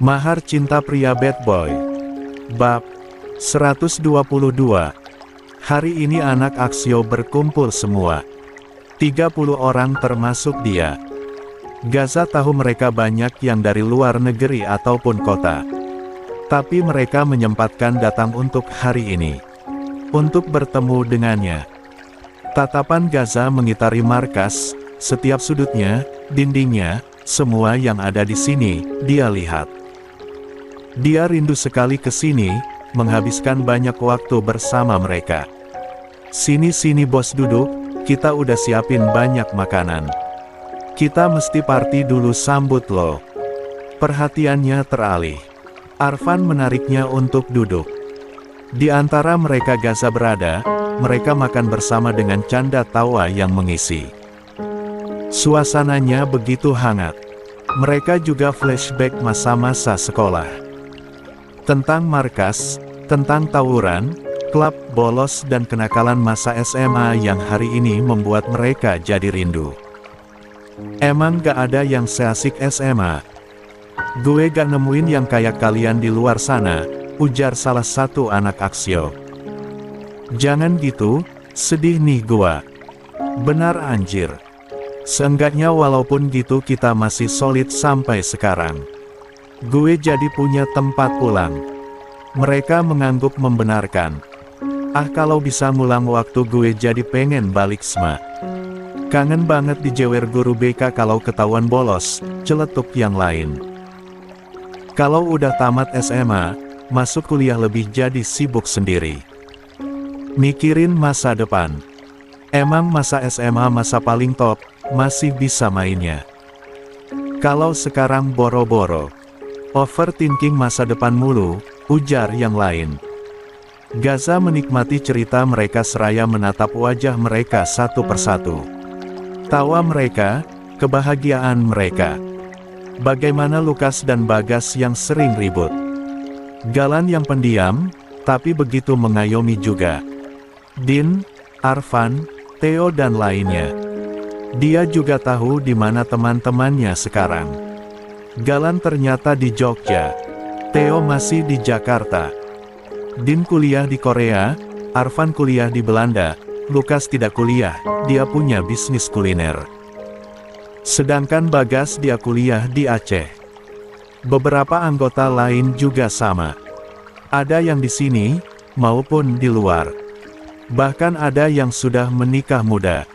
Mahar Cinta Pria Bad Boy. Bab 122. Hari ini anak Aksio berkumpul semua. 30 orang termasuk dia. Gaza tahu mereka banyak yang dari luar negeri ataupun kota. Tapi mereka menyempatkan datang untuk hari ini. Untuk bertemu dengannya. Tatapan Gaza mengitari markas, setiap sudutnya, dindingnya, semua yang ada di sini, dia lihat. Dia rindu sekali ke sini, menghabiskan banyak waktu bersama mereka. Sini bos duduk, kita udah siapin banyak makanan. Kita mesti party dulu sambut lo. Perhatiannya teralih. Arfan menariknya untuk duduk. Di antara mereka Gaza berada, mereka makan bersama dengan canda tawa yang mengisi. Suasananya begitu hangat. Mereka juga flashback masa-masa sekolah. Tentang markas, tentang tawuran, klub bolos dan kenakalan masa SMA yang hari ini membuat mereka jadi rindu. Emang gak ada yang seasik SMA? Gue gak nemuin yang kayak kalian di luar sana, ujar salah satu anak Aksio. Jangan gitu, sedih nih gua. Benar anjir. Seenggaknya walaupun gitu kita masih solid sampai sekarang. Gue jadi punya tempat pulang. Mereka mengangguk membenarkan. Ah kalau bisa ngulang waktu gue jadi pengen balik SMA. Kangen banget dijewer guru BK kalau ketahuan bolos, celetuk yang lain. Kalau udah tamat SMA, masuk kuliah lebih jadi sibuk sendiri. Mikirin masa depan. Emang masa SMA masa paling top, masih bisa mainnya. Kalau sekarang boro-boro. Overthinking masa depan mulu, ujar yang lain. Gaza menikmati cerita mereka seraya menatap wajah mereka satu persatu. Tawa mereka, kebahagiaan mereka. Bagaimana Lukas dan Bagas yang sering ribut. Galan yang pendiam, tapi begitu mengayomi juga. Din, Arfan, Theo dan lainnya. Dia juga tahu di mana teman-temannya sekarang. Galan ternyata di Jogja. Theo masih di Jakarta. Din kuliah di Korea, Arfan kuliah di Belanda, Lukas tidak kuliah, dia punya bisnis kuliner. Sedangkan Bagas dia kuliah di Aceh. Beberapa anggota lain juga sama. Ada yang di sini, maupun di luar. Bahkan ada yang sudah menikah muda.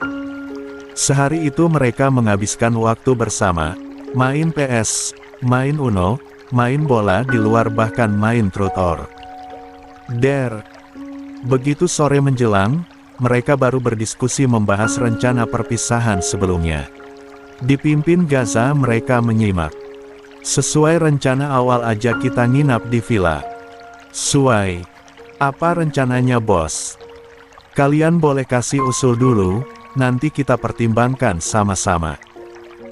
Sehari itu mereka menghabiskan waktu bersama. Main PS, main Uno, main bola di luar bahkan main truth or dare. Begitu sore menjelang, mereka baru berdiskusi membahas rencana perpisahan sebelumnya. Dipimpin Gaza mereka menyimak. Sesuai rencana awal aja kita nginap di villa. Suai. Apa rencananya bos? Kalian boleh kasih usul dulu, nanti kita pertimbangkan sama-sama.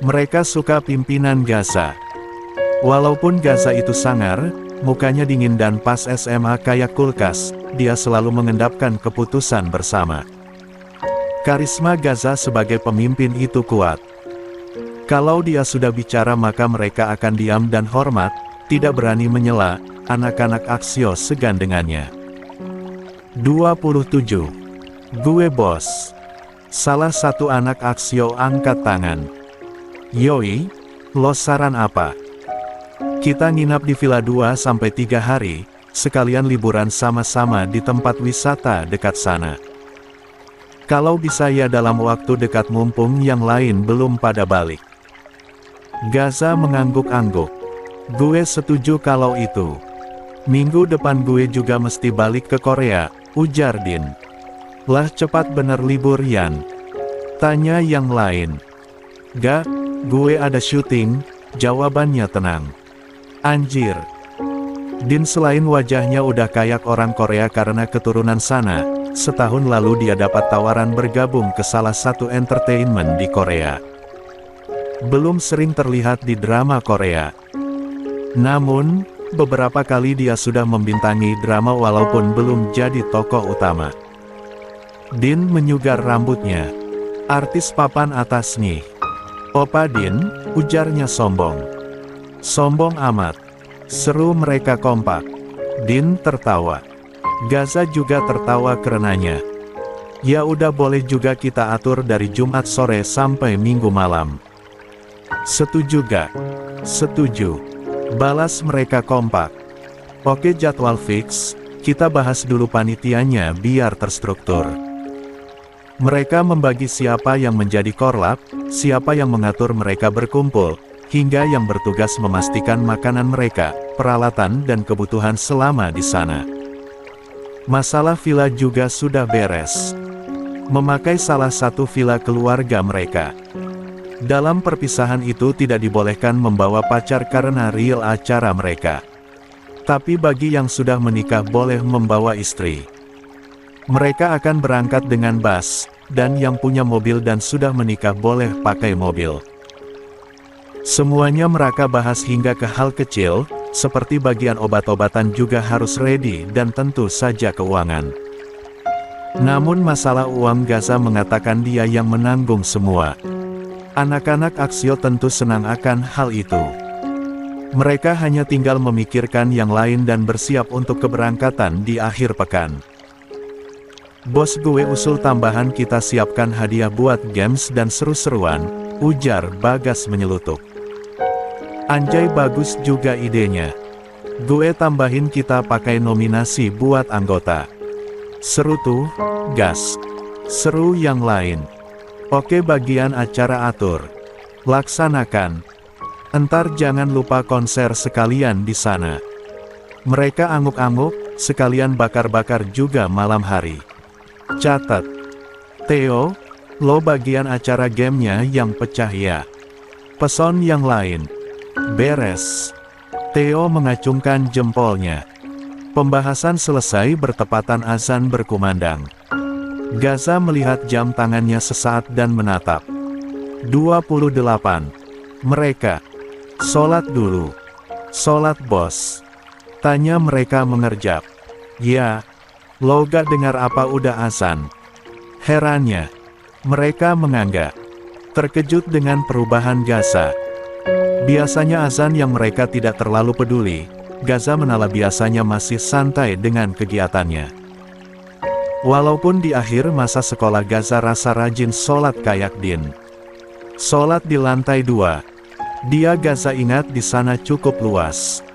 Mereka suka pimpinan Gaza. Walaupun Gaza itu sangar, mukanya dingin dan pas SMA kayak kulkas, dia selalu mengendapkan keputusan bersama. Karisma Gaza sebagai pemimpin itu kuat. Kalau dia sudah bicara maka mereka akan diam dan hormat, tidak berani menyela, anak-anak Aksio segan dengannya. 27. Gue bos. Salah satu anak Aksio angkat tangan. Yoi, lo saran apa? Kita nginap di villa 2-3 hari, sekalian liburan sama-sama di tempat wisata dekat sana. Kalau bisa ya dalam waktu dekat mumpung yang lain belum pada balik. Gaza mengangguk-angguk. Gue setuju kalau itu. Minggu depan gue juga mesti balik ke Korea, ujar Din. Lah cepat bener libur Yan. Tanya yang lain. Gak, gue ada syuting, jawabannya tenang. Anjir. Din selain wajahnya udah kayak orang Korea karena keturunan sana, setahun lalu dia dapat tawaran bergabung ke salah satu entertainment di Korea. Belum sering terlihat di drama Korea. Namun, beberapa kali dia sudah membintangi drama walaupun belum jadi tokoh utama. Din menyugar rambutnya. Artis papan atas nih. Opa Din, ujarnya sombong. Sombong amat. Seru mereka kompak. Din tertawa. Gaza juga tertawa karenanya. Ya udah boleh juga kita atur dari Jumat sore sampai Minggu malam. Setuju gak? Setuju. Balas mereka kompak. Oke jadwal fix, kita bahas dulu panitianya biar terstruktur. Mereka membagi siapa yang menjadi korlap, siapa yang mengatur mereka berkumpul, hingga yang bertugas memastikan makanan mereka, peralatan dan kebutuhan selama di sana. Masalah villa juga sudah beres. Memakai salah satu villa keluarga mereka. Dalam perpisahan itu tidak dibolehkan membawa pacar karena real acara mereka. Tapi bagi yang sudah menikah boleh membawa istri. Mereka akan berangkat dengan bus, dan yang punya mobil dan sudah menikah boleh pakai mobil. Semuanya mereka bahas hingga ke hal kecil, seperti bagian obat-obatan juga harus ready dan tentu saja keuangan. Namun masalah uang Gaza mengatakan dia yang menanggung semua. Anak-anak Aksio tentu senang akan hal itu. Mereka hanya tinggal memikirkan yang lain dan bersiap untuk keberangkatan di akhir pekan. Bos gue usul tambahan kita siapkan hadiah buat games dan seru-seruan, ujar Bagas menyelutuk. Anjay bagus juga idenya. Gue tambahin kita pakai nominasi buat anggota. Seru tuh, gas. Seru yang lain. Oke bagian acara atur. Laksanakan. Entar jangan lupa konser sekalian di sana. Mereka angguk-angguk, sekalian bakar-bakar juga malam hari. Catat. Theo, lo bagian acara gamenya yang pecah ya. Peson yang lain. Beres. Theo mengacungkan jempolnya. Pembahasan selesai bertepatan azan berkumandang. Gaza melihat jam tangannya sesaat dan menatap. 28. Mereka. Sholat dulu. Sholat bos. Tanya mereka mengerjap. Ya. Lo gak dengar apa udah azan? Herannya. Mereka menganggak. Terkejut dengan perubahan Gaza. Biasanya azan yang mereka tidak terlalu peduli. Gaza menala biasanya masih santai dengan kegiatannya. Walaupun di akhir masa sekolah Gaza rasa rajin sholat kayak Din. Sholat di lantai 2. Dia Gaza ingat di sana cukup luas.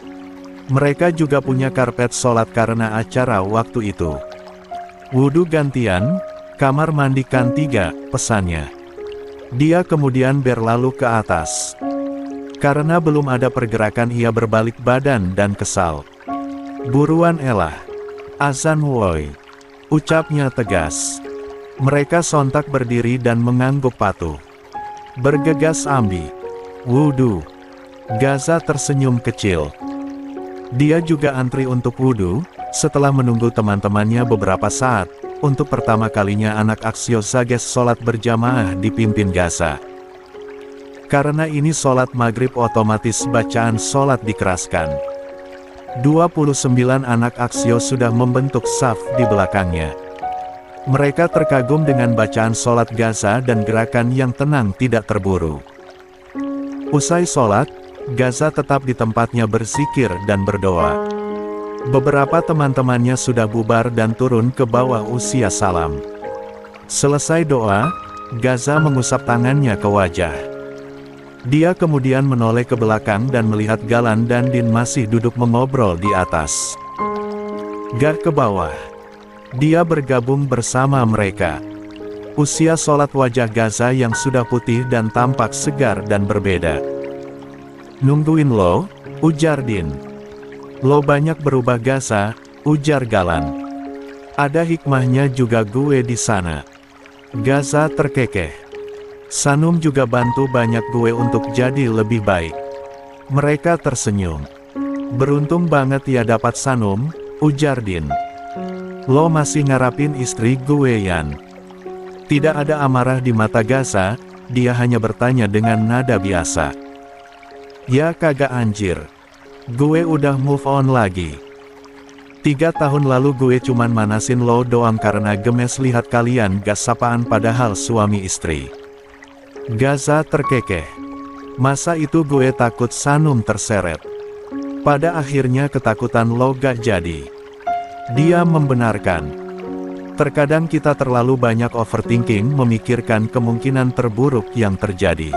Mereka juga punya karpet sholat karena acara waktu itu. Wudhu gantian, kamar mandi kan 3, pesannya. Dia kemudian berlalu ke atas. Karena belum ada pergerakan ia berbalik badan dan kesal. Buruan elah. Azan woi. Ucapnya tegas. Mereka sontak berdiri dan mengangguk patuh. Bergegas ambi. Wudhu. Gaza tersenyum kecil. Dia juga antri untuk wudhu, setelah menunggu teman-temannya beberapa saat. Untuk pertama kalinya anak Aksio Zages sholat berjamaah dipimpin Gaza. Karena ini sholat maghrib otomatis bacaan sholat dikeraskan. 29 anak Aksio sudah membentuk saf di belakangnya. Mereka terkagum dengan bacaan sholat Gaza dan gerakan yang tenang tidak terburu. Usai sholat, Gaza tetap di tempatnya berzikir dan berdoa. Beberapa teman-temannya sudah bubar dan turun ke bawah usia salam. Selesai doa, Gaza mengusap tangannya ke wajah. Dia kemudian menoleh ke belakang dan melihat Galan dan Din masih duduk mengobrol di atas. Gak ke bawah. Dia bergabung bersama mereka. Usia sholat wajah Gaza yang sudah putih dan tampak segar dan berbeda. Nungguin lo, ujar Din. Lo banyak berubah Gaza, ujar Galan. Ada hikmahnya juga gue di sana. Gaza terkekeh. Sanum juga bantu banyak gue untuk jadi lebih baik. Mereka tersenyum. Beruntung banget ya dapat Sanum, ujar Din. Lo masih ngarapin istri gue Yan. Tidak ada amarah di mata Gaza, dia hanya bertanya dengan nada biasa. Ya kagak anjir. Gue udah move on lagi. 3 tahun lalu gue cuman manasin lo doang karena gemes lihat kalian gak sapaan padahal suami istri. Gaza terkekeh. Masa itu gue takut Sanum terseret. Pada akhirnya ketakutan lo gak jadi. Dia membenarkan. Terkadang kita terlalu banyak overthinking memikirkan kemungkinan terburuk yang terjadi.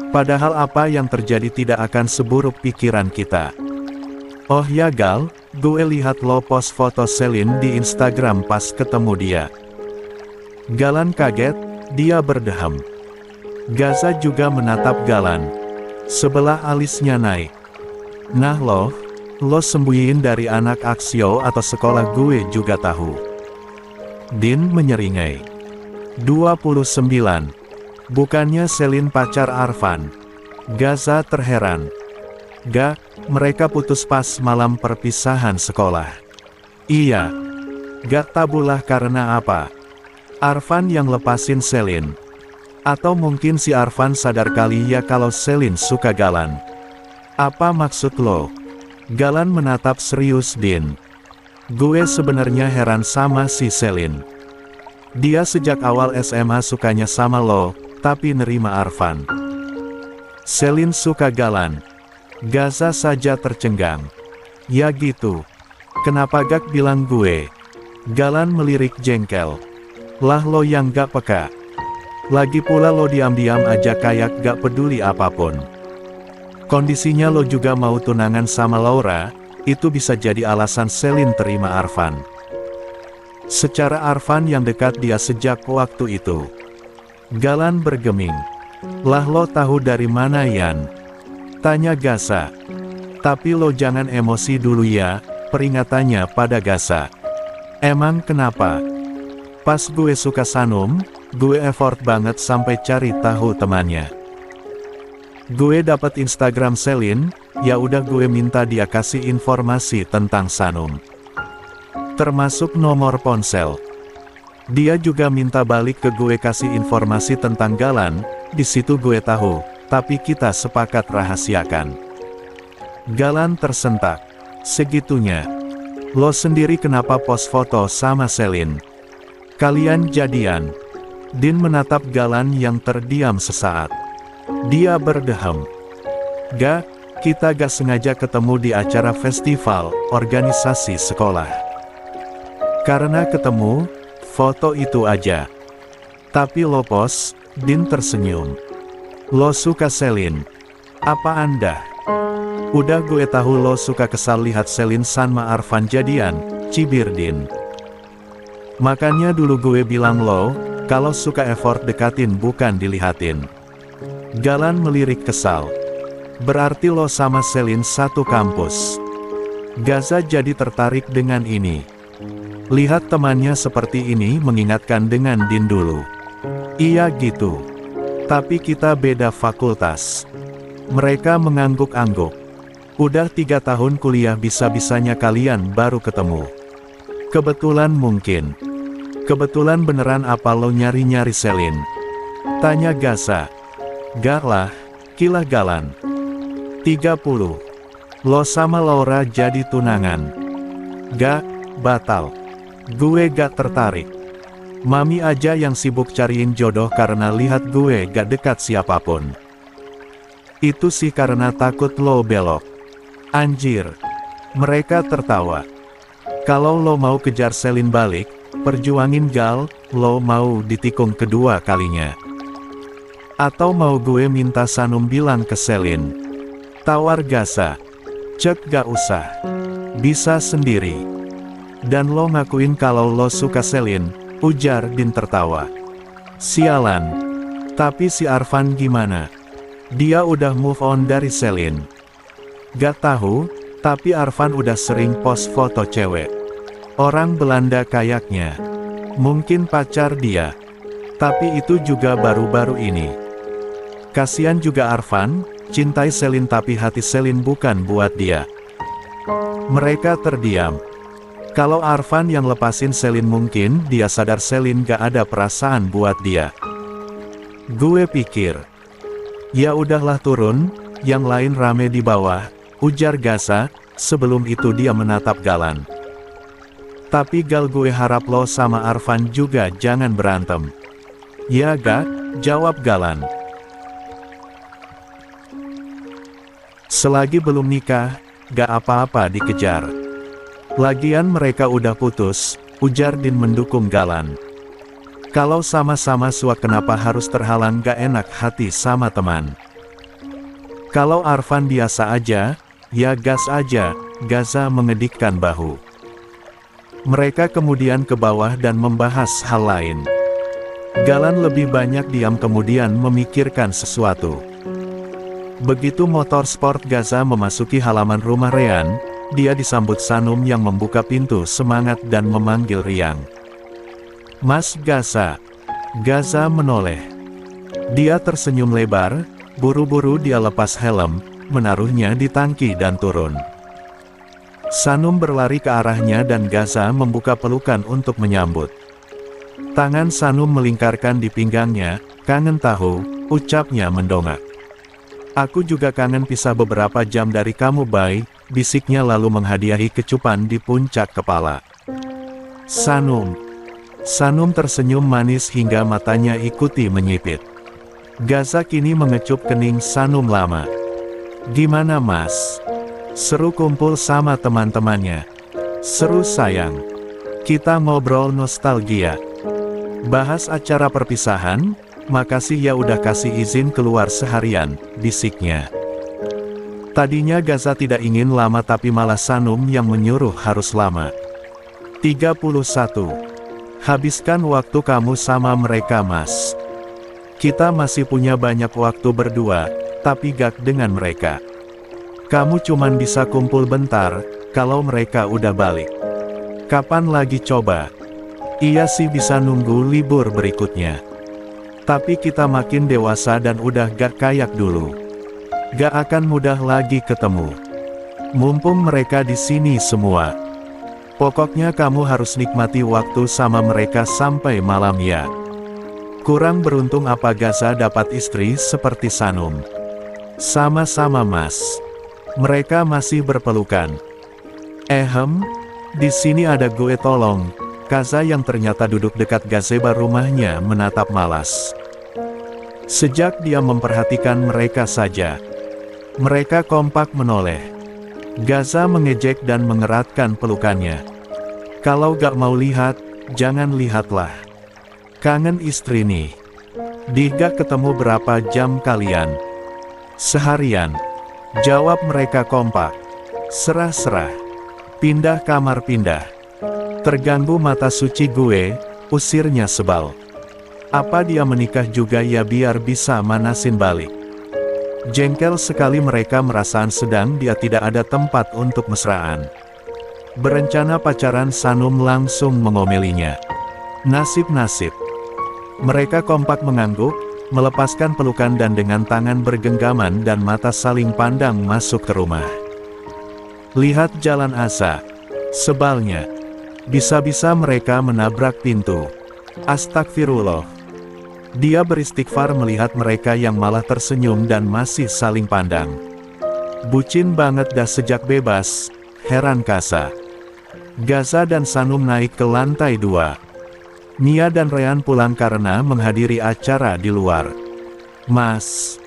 Padahal apa yang terjadi tidak akan seburuk pikiran kita. Oh ya Gal, gue lihat lo post foto Celine di Instagram pas ketemu dia. Galan kaget, dia berdehem. Gaza juga menatap Galan. Sebelah alisnya naik. Nah lo sembunyiin dari anak Aksio atau sekolah gue juga tahu. Din menyeringai. 29. Bukannya Celine pacar Arfan. Gaza terheran. Gak, mereka putus pas malam perpisahan sekolah. Iya. Gak tabulah karena apa? Arfan yang lepasin Celine. Atau mungkin si Arfan sadar kali ya kalau Celine suka Galan. Apa maksud lo? Galan menatap serius Din. Gue sebenarnya heran sama si Celine. Dia sejak awal SMA sukanya sama lo, tapi nerima Arfan. Celine suka Galan. Gaza saja tercengang. Ya gitu. Kenapa gak bilang gue? Galan melirik jengkel. Lah lo yang gak peka. Lagi pula lo diam-diam aja kayak gak peduli apapun. Kondisinya lo juga mau tunangan sama Laura, itu bisa jadi alasan Celine terima Arfan. Secara Arfan yang dekat dia sejak waktu itu. Galan bergeming. Lah lo tahu dari mana Yan? Tanya Gaza. Tapi lo jangan emosi dulu ya, peringatannya pada Gaza. Emang kenapa? Pas gue suka Sanum, gue effort banget sampai cari tahu temannya. Gue dapat Instagram Celine, ya udah gue minta dia kasih informasi tentang Sanum. Termasuk nomor ponsel. Dia juga minta balik ke gue kasih informasi tentang Galan, di situ gue tahu, tapi kita sepakat rahasiakan. Galan tersentak. Segitunya. Lo sendiri kenapa post foto sama Celine? Kalian jadian? Din menatap Galan yang terdiam sesaat. Dia berdehem. Gak, kita gak sengaja ketemu di acara festival, organisasi sekolah. Karena ketemu, foto itu aja. Tapi lo post, Din tersenyum. Lo suka Celine? Apa Anda? Udah gue tahu lo suka kesal lihat Celine sama Arfan jadian, cibir Din. Makanya dulu gue bilang lo, kalau suka effort dekatin bukan dilihatin. Galan melirik kesal. Berarti lo sama Celine satu kampus. Gaza jadi tertarik dengan ini. Lihat temannya seperti ini mengingatkan dengan Din dulu. Iya gitu. Tapi kita beda fakultas. Mereka mengangguk-angguk. Udah 3 tahun kuliah bisa-bisanya kalian baru ketemu. Kebetulan mungkin. Kebetulan beneran apa lo nyari-nyari Celine? Tanya Gaza. Gak lah, kilah Galan. 30. Lo sama Laura jadi tunangan. Gak, batal. Gue gak tertarik. Mami aja yang sibuk cariin jodoh karena lihat gue gak dekat siapapun. Itu sih karena takut lo belok. Anjir. Mereka tertawa. Kalau lo mau kejar Celine balik, perjuangin Gal, lo mau ditikung kedua kalinya. Atau mau gue minta Sanum bilang ke Celine? Tawar Gaza. Cek gak usah. Bisa sendiri. Dan lo ngakuin kalau lo suka Celine, ujar Din tertawa. Sialan. Tapi si Arfan gimana? Dia udah move on dari Celine. Gak tahu, tapi Arfan udah sering post foto cewek. Orang Belanda kayaknya. Mungkin pacar dia. Tapi itu juga baru-baru ini. Kasian juga Arfan, cintai Celine tapi hati Celine bukan buat dia. Mereka terdiam. Kalau Arfan yang lepasin Celine mungkin dia sadar Celine gak ada perasaan buat dia. Gue pikir. Ya udahlah turun, yang lain rame di bawah, ujar Gaza, sebelum itu dia menatap Galan. Tapi Gal, gue harap lo sama Arfan juga jangan berantem. Ya Gak, jawab Galan. Selagi belum nikah, gak apa-apa dikejar. Lagian mereka udah putus, ujar Din mendukung Galan. Kalau sama-sama suak kenapa harus terhalang, gak enak hati sama teman. Kalau Arfan biasa aja, ya gas aja, Gaza mengedikkan bahu. Mereka kemudian ke bawah dan membahas hal lain. Galan lebih banyak diam kemudian memikirkan sesuatu. Begitu motor sport Gaza memasuki halaman rumah Rean, dia disambut Sanum yang membuka pintu semangat dan memanggil riang. Mas Gaza. Gaza menoleh. Dia tersenyum lebar, buru-buru dia lepas helm, menaruhnya di tangki dan turun. Sanum berlari ke arahnya dan Gaza membuka pelukan untuk menyambut. Tangan Sanum melingkarkan di pinggangnya, kangen tahu, ucapnya mendongak. Aku juga kangen pisah beberapa jam dari kamu Bay, bisiknya lalu menghadiahi kecupan di puncak kepala. Sanum. Sanum tersenyum manis hingga matanya ikuti menyipit. Gaza kini mengecup kening Sanum lama. Gimana mas? Seru kumpul sama teman-temannya. Seru sayang. Kita ngobrol nostalgia. Bahas acara perpisahan, makasih ya udah kasih izin keluar seharian, bisiknya. Tadinya Gaza tidak ingin lama tapi malah Sanum yang menyuruh harus lama. 31. Habiskan waktu kamu sama mereka mas. Kita masih punya banyak waktu berdua, tapi gak dengan mereka. Kamu cuman bisa kumpul bentar, kalau mereka udah balik. Kapan lagi coba? Iya sih bisa nunggu libur berikutnya. Tapi kita makin dewasa dan udah gak kayak dulu. Gak akan mudah lagi ketemu. Mumpung mereka di sini semua. Pokoknya kamu harus nikmati waktu sama mereka sampai malam ya. Kurang beruntung apa Gaza dapat istri seperti Sanum. Sama-sama mas. Mereka masih berpelukan. Di sini ada gue tolong. Gaza yang ternyata duduk dekat gazebo rumahnya menatap malas. Sejak dia memperhatikan mereka saja. Mereka kompak menoleh. Gaza mengejek dan mengeratkan pelukannya. Kalau gak mau lihat, jangan lihatlah. Kangen istri nih. Gak ketemu berapa jam kalian? Seharian. Jawab mereka kompak. Serah-serah. Pindah kamar pindah. Terganggu mata suci gue, usirnya sebal. Apa dia menikah juga ya biar bisa manasin balik. Jengkel sekali mereka merasaan sedang dia tidak ada tempat untuk mesraan. Berencana pacaran Sanum langsung mengomelinya. Nasib-nasib. Mereka kompak mengangguk, melepaskan pelukan dan dengan tangan bergenggaman dan mata saling pandang masuk ke rumah. Lihat jalan asa. Sebalnya. Bisa-bisa mereka menabrak pintu. Astagfirullah. Dia beristighfar melihat mereka yang malah tersenyum dan masih saling pandang. Bucin banget dah sejak bebas, heran Gaza. Gaza dan Sanum naik ke lantai 2. Nia dan Rean pulang karena menghadiri acara di luar. Mas,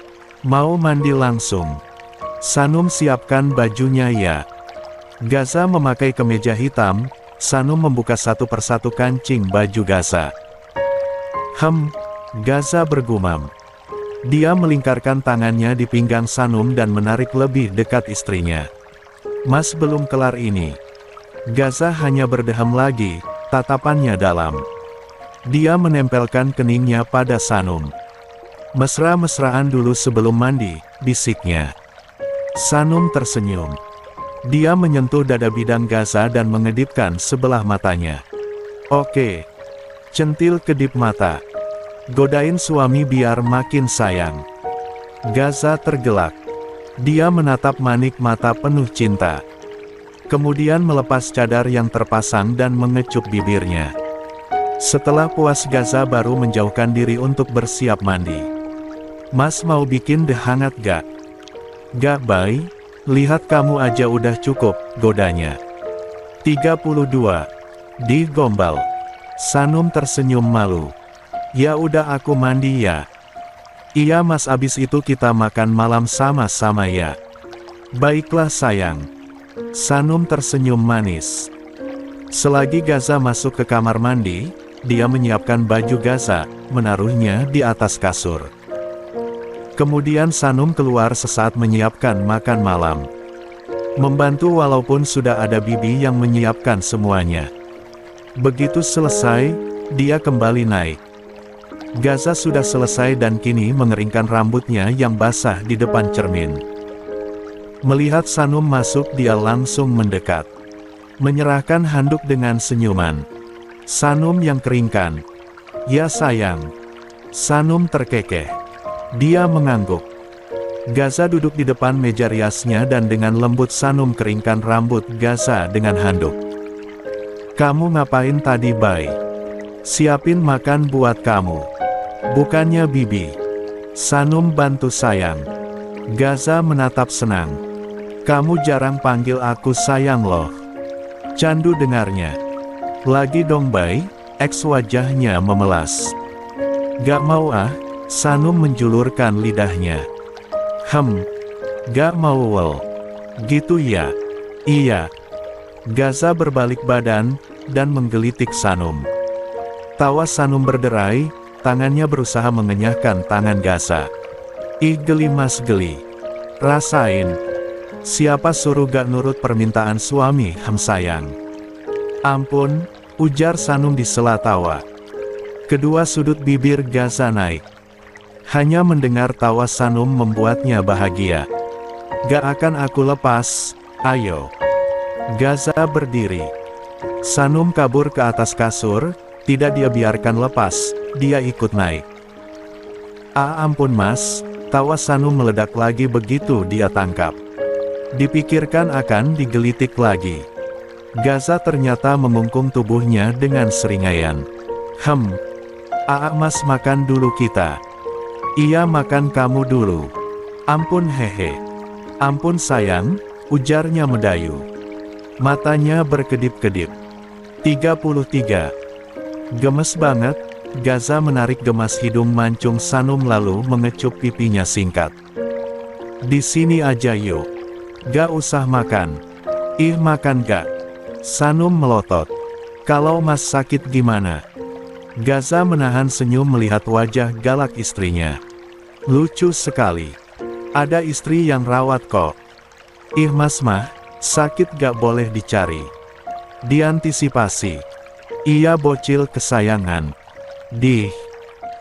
mau mandi langsung. Sanum siapkan bajunya ya. Gaza memakai kemeja hitam, Sanum membuka satu persatu kancing baju Gaza. Gaza bergumam. Dia melingkarkan tangannya di pinggang Sanum dan menarik lebih dekat istrinya. Mas belum kelar ini. Gaza hanya berdeham lagi, tatapannya dalam. Dia menempelkan keningnya pada Sanum. Mesra-mesraan dulu sebelum mandi, bisiknya. Sanum tersenyum. Dia menyentuh dada bidang Gaza dan mengedipkan sebelah matanya. Oke. Centil kedip mata. Godain suami biar makin sayang. Gaza tergelak. Dia menatap manik mata penuh cinta. Kemudian melepas cadar yang terpasang dan mengecup bibirnya. Setelah puas Gaza baru menjauhkan diri untuk bersiap mandi. Mas mau bikin teh hangat gak? Gak Bay, Lihat kamu aja udah cukup, godanya. 32. Digombal. Sanum tersenyum malu. Ya udah aku mandi ya. Iya mas, abis itu kita makan malam sama-sama ya. Baiklah sayang. Sanum tersenyum manis. Selagi Gaza masuk ke kamar mandi, dia menyiapkan baju Gaza, menaruhnya di atas kasur. Kemudian Sanum keluar sesaat menyiapkan makan malam. Membantu walaupun sudah ada bibi yang menyiapkan semuanya. Begitu selesai, dia kembali naik. Gaza sudah selesai dan kini mengeringkan rambutnya yang basah di depan cermin. Melihat Sanum masuk, dia langsung mendekat. Menyerahkan handuk dengan senyuman. Sanum yang keringkan. Ya sayang. Sanum terkekeh. Dia mengangguk. Gaza duduk di depan meja riasnya dan dengan lembut Sanum keringkan rambut Gaza dengan handuk. Kamu ngapain tadi, Bay? Siapin makan buat kamu. Bukannya bibi. Sanum bantu sayang. Gaza menatap senang. Kamu jarang panggil aku sayang loh. Candu dengarnya. Lagi dong Bay, eks wajahnya memelas. Gak mau ah, Sanum menjulurkan lidahnya. Gak mau wel. Gitu ya? Iya. Gaza berbalik badan, dan menggelitik Sanum. Tawa Sanum berderai, tangannya berusaha mengenyahkan tangan Gaza. Ih geli mas geli. Rasain. Siapa suruh gak nurut permintaan suami, sayang. Ampun, ujar Sanum di sela tawa. Kedua sudut bibir Gaza naik. Hanya mendengar tawa Sanum membuatnya bahagia. Gak akan aku lepas, ayo. Gaza berdiri. Sanum kabur ke atas kasur, tidak dia biarkan lepas, dia ikut naik. Ampun mas, tawa Sanum meledak lagi begitu dia tangkap. Dipikirkan akan digelitik lagi. Gaza ternyata mengungkung tubuhnya dengan seringaian. Mas makan dulu kita. Iya makan kamu dulu. Ampun hehe. Ampun sayang, ujarnya mendayu. Matanya berkedip-kedip. 33. Gemes banget, Gaza menarik gemas hidung mancung Sanum lalu mengecup pipinya singkat. Di sini aja yuk. Gak usah makan. Ih makan gak? Sanum melotot. Kalau mas sakit gimana? Gaza menahan senyum melihat wajah galak istrinya. Lucu sekali. Ada istri yang rawat kok. Ih mas mah, sakit gak boleh dicari. Diantisipasi. Iya bocil kesayangan. Dih.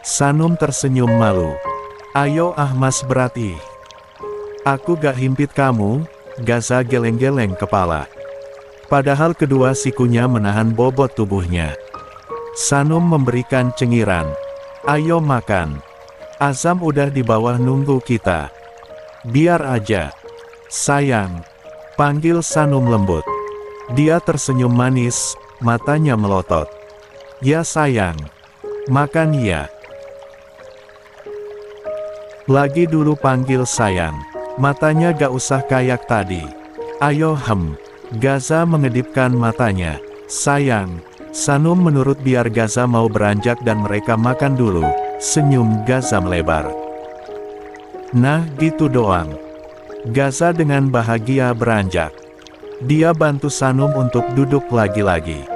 Sanum tersenyum malu. Ayo ah mas berat ih. Aku gak himpit kamu, Gaza geleng-geleng kepala. Padahal kedua sikunya menahan bobot tubuhnya. Sanum memberikan cengiran. Ayo makan. Azam udah di bawah nunggu kita. Biar aja. Sayang. Panggil Sanum lembut. Dia tersenyum manis, matanya melotot. Ya sayang. Makan ya. Lagi dulu panggil sayang. Matanya gak usah kayak tadi. Ayo Gaza mengedipkan matanya. Sayang. Sanum menurut biar Gaza mau beranjak dan mereka makan dulu. Senyum Gaza melebar. Nah gitu doang. Gaza dengan bahagia beranjak. Dia bantu Sanum untuk duduk lagi-lagi.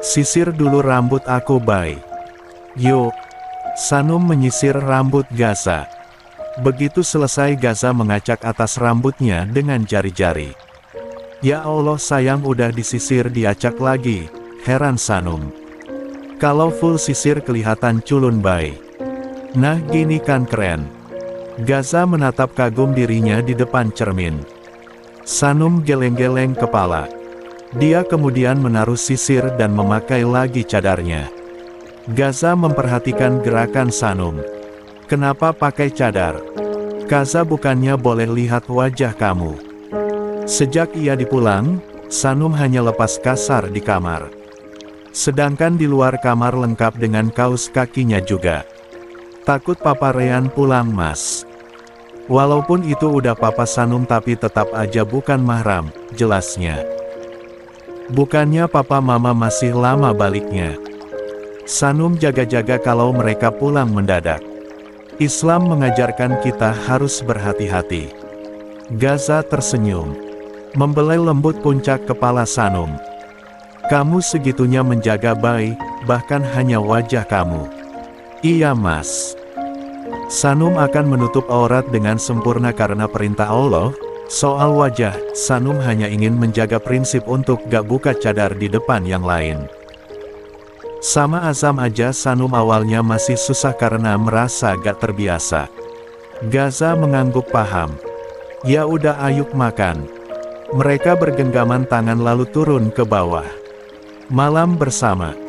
Sisir dulu rambut aku Bay. Yuk. Sanum menyisir rambut Gaza. Begitu selesai Gaza mengacak atas rambutnya dengan jari-jari. Ya Allah sayang udah disisir diacak lagi, heran Sanum. Kalau full sisir kelihatan culun Bay. Nah gini kan keren. Gaza menatap kagum dirinya di depan cermin. Sanum geleng-geleng kepala. Dia kemudian menaruh sisir dan memakai lagi cadarnya. Gaza memperhatikan gerakan Sanum. Kenapa pakai cadar? Gaza bukannya boleh lihat wajah kamu. Sejak ia dipulang, Sanum hanya lepas kasar di kamar. Sedangkan di luar kamar lengkap dengan kaos kakinya juga. Takut Papa Rean pulang mas. Walaupun itu udah papa Sanum tapi tetap aja bukan mahram, jelasnya. Bukannya papa mama masih lama baliknya. Sanum jaga-jaga kalau mereka pulang mendadak. Islam mengajarkan kita harus berhati-hati. Gaza tersenyum. Membelai lembut puncak kepala Sanum. Kamu segitunya menjaga bayi, bahkan hanya wajah kamu. Iya mas. Sanum akan menutup aurat dengan sempurna karena perintah Allah. Soal wajah, Sanum hanya ingin menjaga prinsip untuk gak buka cadar di depan yang lain. Sama Azam aja Sanum awalnya masih susah karena merasa gak terbiasa. Gaza mengangguk paham. Ya udah ayuk makan. Mereka bergenggaman tangan lalu turun ke bawah. Malam bersama.